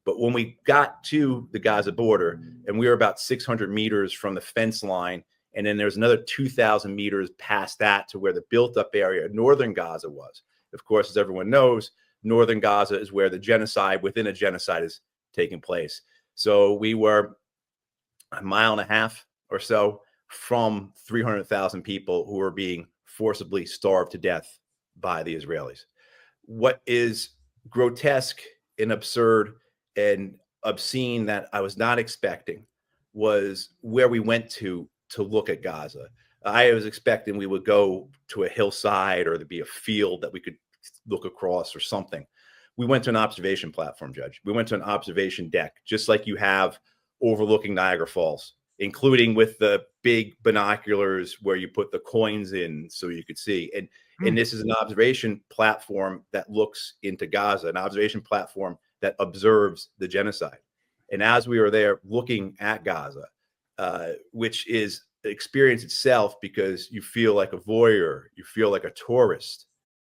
But when we got to the Gaza border, and we were about 600 meters from the fence line, and then there's another 2,000 meters past that to where the built-up area of northern Gaza was. Of course, as everyone knows, northern Gaza is where the genocide within a genocide is taking place. So we were a mile and a half or so from 300,000 people who were being forcibly starved to death by the Israelis. What is grotesque and absurd and obscene that I was not expecting was where we went to look at Gaza. I was expecting we would go to a hillside or there'd be a field that we could look across or something. We went to an observation platform, Judge. We went to an observation deck, just like you have overlooking Niagara Falls, including with the big binoculars where you put the coins in so you could see. And this is an observation platform that looks into Gaza, an observation platform that observes the genocide. And as we were there looking at Gaza, which is the experience itself, because you feel like a voyeur, you feel like a tourist.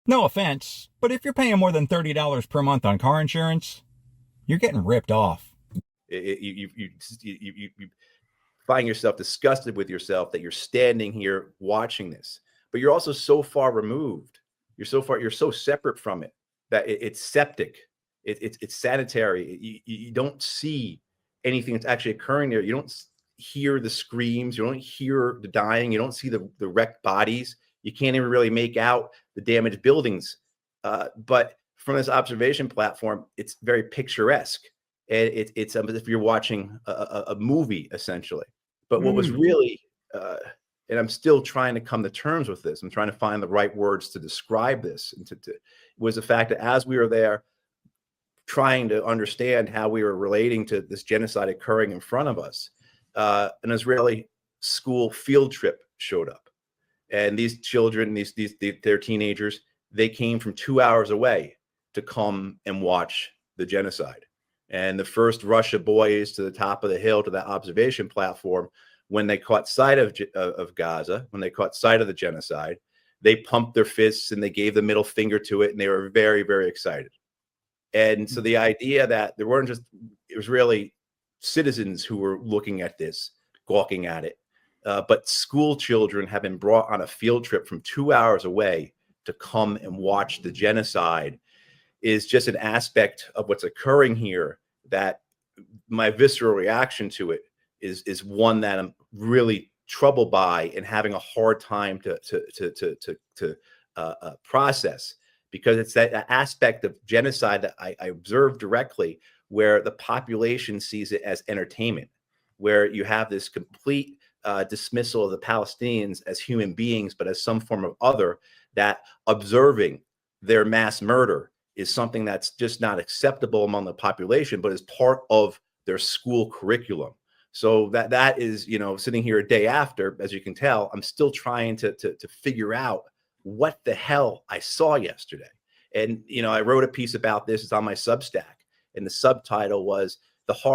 No offense, but if you're paying more than $30 per month on car insurance, you're getting ripped off. You find yourself disgusted with yourself that you're standing here watching this, but you're also so far removed. You're so separate from it that it's septic. It's sanitary. You don't see anything that's actually occurring there. You don't hear the screams. You don't hear the dying. You don't see the wrecked bodies. You can't even really make out the damaged buildings. But from this observation platform, it's very picturesque. And it's as if you're watching a movie, essentially. But what was really, and I'm still trying to come to terms with this, I'm trying to find the right words to describe this, and was the fact that as we were there trying to understand how we were relating to this genocide occurring in front of us, an Israeli school field trip showed up. And these children, they're teenagers, they came from 2 hours away to come and watch the genocide. And the first rush of boys to the top of the hill to that observation platform, when they caught sight of Gaza, when they caught sight of the genocide, they pumped their fists and they gave the middle finger to it, and they were very, very excited. And so the idea that there weren't just Israeli citizens who were looking at this, gawking at it, but school children have been brought on a field trip from 2 hours away to come and watch the genocide is just an aspect of what's occurring here that my visceral reaction to it is one that I'm really troubled by and having a hard time to process, because it's that aspect of genocide that I observe directly, where the population sees it as entertainment, where you have this complete dismissal of the Palestinians as human beings, but as some form of other, that observing their mass murder is something that's just not acceptable among the population, but is part of their school curriculum. So that is, sitting here a day after, as you can tell, I'm still trying to figure out what the hell I saw yesterday. And, I wrote a piece about this. It's on my Substack, and the subtitle was "The Horror